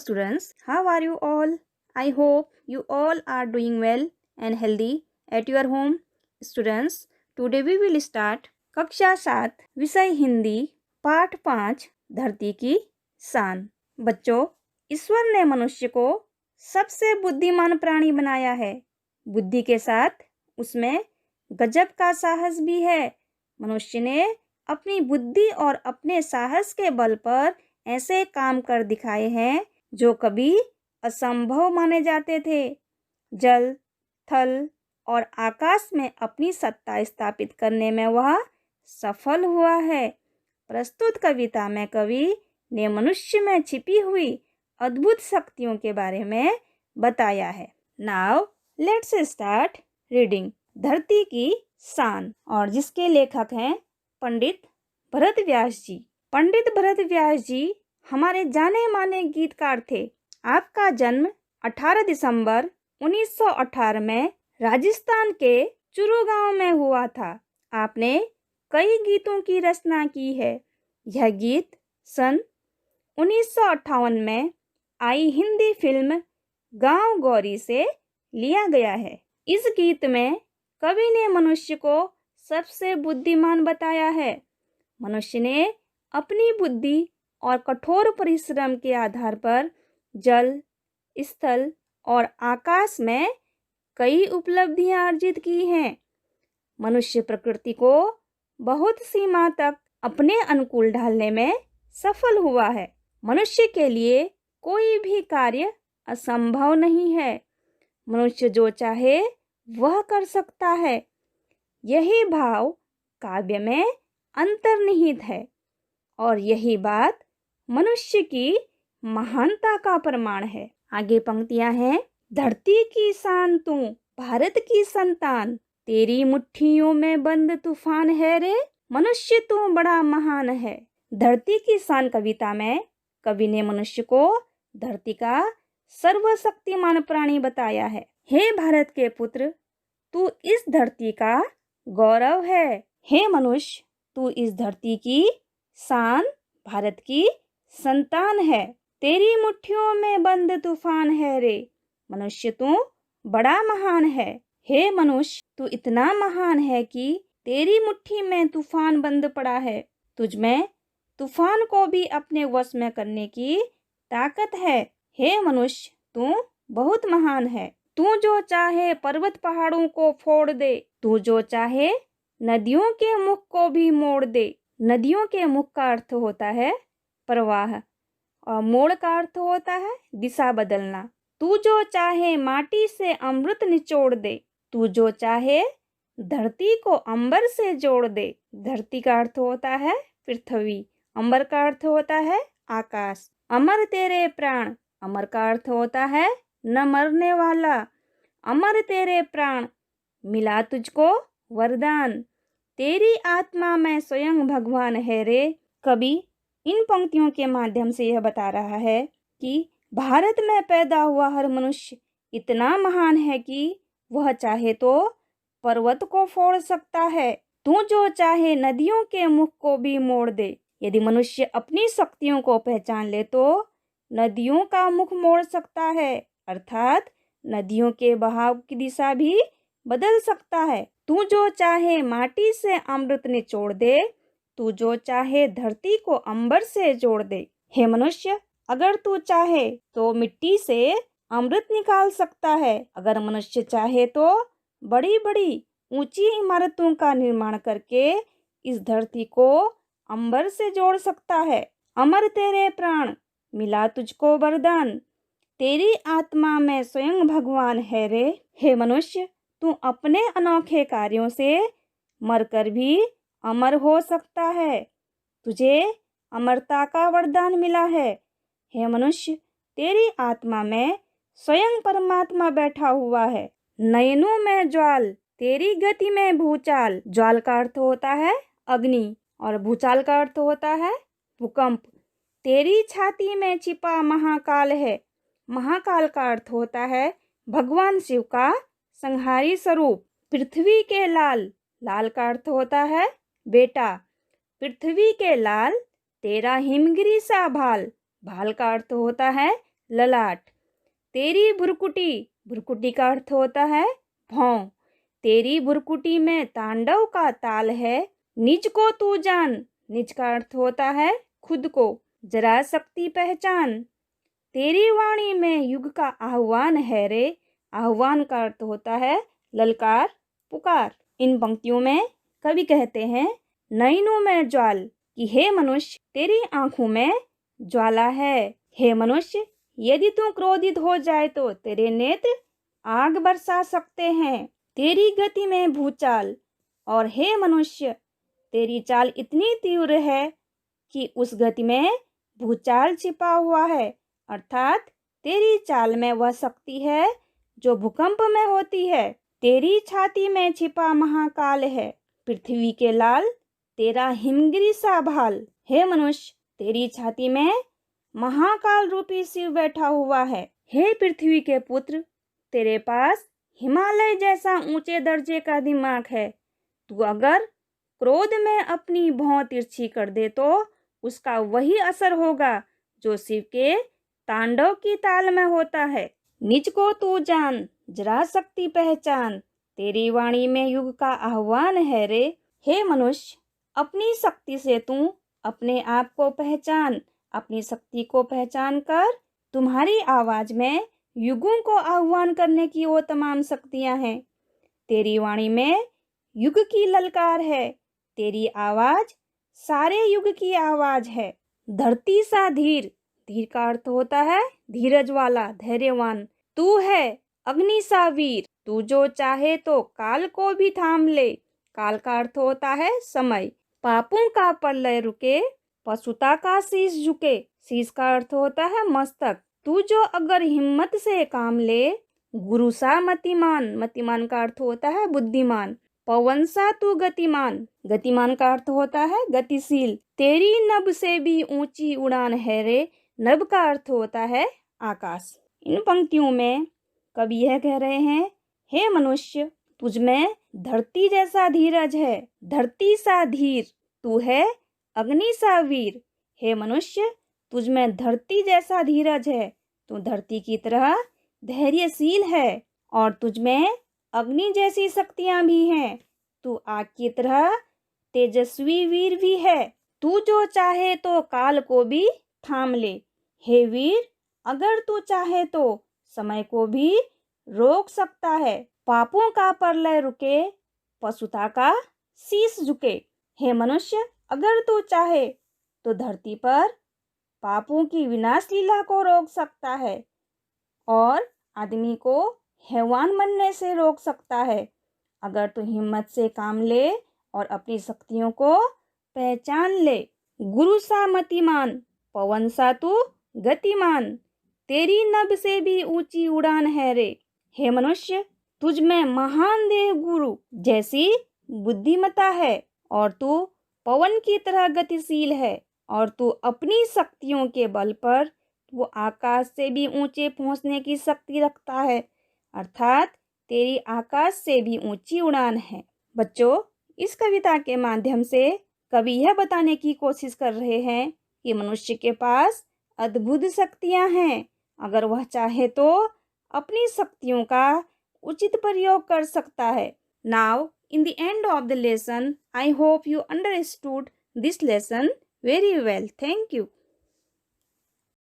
students, how are you all? I hope you all are doing well and healthy at your home. Students, today we will start कक्षा 7 विषय हिंदी पाठ 5 धरती की शान। बच्चों, ईश्वर ने मनुष्य को सबसे बुद्धिमान प्राणी बनाया है। बुद्धि के साथ उसमें गजब का साहस भी है। मनुष्य ने अपनी बुद्धि और अपने साहस के बल पर ऐसे काम कर दिखाए हैं जो कभी असंभव माने जाते थे। जल, थल और आकाश में अपनी सत्ता स्थापित करने में वह सफल हुआ है। प्रस्तुत कविता में कवि ने मनुष्य में छिपी हुई अद्भुत शक्तियों के बारे में बताया है। Now let's start reading. धरती की शान, और जिसके लेखक हैं पंडित भरत व्यास जी। पंडित भरत व्यास जी हमारे जाने माने गीतकार थे। आपका जन्म 18 दिसंबर 1918 में राजस्थान के चूरू गांव में हुआ था। आपने कई गीतों की रचना की है। यह गीत सन 1958 में आई हिंदी फिल्म गांव गौरी से लिया गया है। इस गीत में कवि ने मनुष्य को सबसे बुद्धिमान बताया है। मनुष्य ने अपनी बुद्धि और कठोर परिश्रम के आधार पर जल, स्थल और आकाश में कई उपलब्धियां अर्जित की हैं। मनुष्य प्रकृति को बहुत सीमा तक अपने अनुकूल ढालने में सफल हुआ है। मनुष्य के लिए कोई भी कार्य असंभव नहीं है। मनुष्य जो चाहे वह कर सकता है। यही भाव काव्य में अंतर्निहित है और यही बात मनुष्य की महानता का प्रमाण है। आगे पंक्तियां हैं। धरती की शान तू, भारत की संतान, तेरी मुट्ठियों में बंद तूफान है रे, मनुष्य तू बड़ा महान है। धरती की शान कविता में कवि ने मनुष्य को धरती का सर्वशक्तिमान प्राणी बताया है। हे भारत के पुत्र, तू इस धरती का गौरव है। हे मनुष्य, तू इस धरती की शान, भारत की संतान है। तेरी मुट्ठियों में बंद तूफान है रे, मनुष्य तू बड़ा महान है। हे मनुष्य, तू इतना महान है कि तेरी मुट्ठी में तूफान बंद पड़ा है। तुझ में तूफान को भी अपने वश में करने की ताकत है। हे मनुष्य, तू बहुत महान है। तू जो चाहे पर्वत पहाड़ों को फोड़ दे, तू जो चाहे नदियों के मुख को भी मोड़ दे। नदियों के मुख का अर्थ होता है प्रवाह और मोड़ का अर्थ होता है दिशा बदलना। तू जो चाहे माटी से अमृत निचोड़ दे, तू जो चाहे धरती को अंबर से जोड़ दे। धरती का अर्थ होता है पृथ्वी, अंबर का अर्थ होता है आकाश। अमर तेरे प्राण, अमर का अर्थ होता है न मरने वाला। अमर तेरे प्राण, मिला तुझको वरदान, तेरी आत्मा में स्वयं भगवान है रे। कवि इन पंक्तियों के माध्यम से यह बता रहा है कि भारत में पैदा हुआ हर मनुष्य इतना महान है कि वह चाहे तो पर्वत को फोड़ सकता है। तू जो चाहे नदियों के मुख को भी मोड़ दे। यदि मनुष्य अपनी शक्तियों को पहचान ले तो नदियों का मुख मोड़ सकता है, अर्थात नदियों के बहाव की दिशा भी बदल सकता है। तू जो चाहे माटी से अमृत निचोड़ दे, तू जो चाहे धरती को अंबर से जोड़ दे। हे मनुष्य, अगर तू चाहे तो मिट्टी से अमृत निकाल सकता है। अगर मनुष्य चाहे तो बड़ी बड़ी ऊंची इमारतों का निर्माण करके इस धरती को अंबर से जोड़ सकता है। अमर तेरे प्राण, मिला तुझको वरदान, तेरी आत्मा में स्वयं भगवान है रे। हे मनुष्य, तू अपने अनोखे कार्यों से मरकर भी अमर हो सकता है। तुझे अमरता का वरदान मिला है। हे मनुष्य, तेरी आत्मा में स्वयं परमात्मा बैठा हुआ है। नयनों में ज्वाल, तेरी गति में भूचाल। ज्वाल का अर्थ होता है अग्नि और भूचाल का अर्थ होता है भूकंप। तेरी छाती में छिपा महाकाल है। महाकाल का अर्थ होता है भगवान शिव का संहारी स्वरूप। पृथ्वी के लाल, लाल का अर्थ होता है बेटा। पृथ्वी के लाल, तेरा हिमगिरी सा भाल, भाल का अर्थ होता है ललाट। तेरी भुरकुटी, भुरकुटी का अर्थ होता है भौं। तेरी भुरकुटी में तांडव का ताल है। निज को तू जान, निज का अर्थ होता है खुद को। जरा शक्ति पहचान। तेरी वाणी में युग का आह्वान है रे। आह्वान का अर्थ होता है ललकार, पुकार। इन पंक्तियों में कवि कहते हैं, नैनों में ज्वाल, कि हे मनुष्य तेरी आंखों में ज्वाला है। हे मनुष्य, यदि तू क्रोधित हो जाए तो तेरे नेत्र आग बरसा सकते हैं। तेरी गति में भूचाल, और हे मनुष्य तेरी चाल इतनी तीव्र है कि उस गति में भूचाल छिपा हुआ है। अर्थात तेरी चाल में वह शक्ति है जो भूकंप में होती है। तेरी छाती में छिपा महाकाल है। पृथ्वी के लाल तेरा हिमगिरी सा भाल। हे मनुष्य, तेरी छाती में महाकाल रूपी शिव बैठा हुआ है। हे पृथ्वी के पुत्र, तेरे पास हिमालय जैसा ऊंचे दर्जे का दिमाग है। तू अगर क्रोध में अपनी भौं तिरछी कर दे तो उसका वही असर होगा जो शिव के तांडव की ताल में होता है। निज को तू जान, जरा शक्ति पहचान। तेरी वाणी में युग का आह्वान है रे। हे मनुष्य, अपनी शक्ति से तू अपने आप को पहचान। अपनी शक्ति को पहचान कर तुम्हारी आवाज में युगों को आह्वान करने की वो तमाम शक्तियां हैं। तेरी वाणी में युग की ललकार है। तेरी आवाज सारे युग की आवाज है। धरती सा धीर, धीर का अर्थ होता है धीरज वाला, धैर्यवान। तू है अग्नि सा वीर, तू जो चाहे तो काल को भी थाम ले। काल का अर्थ होता है समय। पापों का प्रलय रुके, पशुता का शीश झुके। शीश का अर्थ होता है मस्तक। तू जो अगर हिम्मत से काम ले, गुरु सा मतिमान, मतिमान का अर्थ होता है बुद्धिमान। पवन सा तू गतिमान, गतिमान का अर्थ होता है गतिशील। तेरी नभ से भी ऊंची उड़ान है रे। नभ का अर्थ होता है आकाश। इन पंक्तियों में कवि यह कह रहे हैं, हे मनुष्य, तुझ में धरती जैसा धीरज है। धरती सा धीर, तू है अग्नि सा वीर। हे मनुष्य, तुझ में धरती जैसा धीरज है। तू धरती की तरह धैर्यशील है। और तुझ में अग्नि जैसी शक्तियां भी हैं। तू आग की तरह तेजस्वी वीर भी है। तू जो चाहे तो काल को भी थाम ले। हे वीर, अगर तू चाहे तो समय को भी रोक सकता है। पापों का प्रलय रुके, पशुता का शीश झुके। हे मनुष्य, अगर तू चाहे तो धरती पर पापों की विनाश लीला को रोक सकता है और आदमी को हैवान बनने से रोक सकता है। अगर तू हिम्मत से काम ले और अपनी शक्तियों को पहचान ले। गुरु सा मतिमान, पवन सा तू गतिमान। तेरी नभ से भी ऊंची उड़ान है रे। हे मनुष्य, तुझ में महान देव गुरु जैसी बुद्धिमता है। और तू पवन की तरह गतिशील है। और तू अपनी शक्तियों के बल पर वो आकाश से भी ऊंचे पहुंचने की शक्ति रखता है। अर्थात तेरी आकाश से भी ऊंची उड़ान है। बच्चों, इस कविता के माध्यम से कवि यह बताने की कोशिश कर रहे हैं कि मनुष्य के पास अद्भुत शक्तियां हैं। अगर वह चाहे तो अपनी शक्तियों का उचित प्रयोग कर सकता है। Now in the end of the lesson, I hope you understood this lesson very well. Thank you.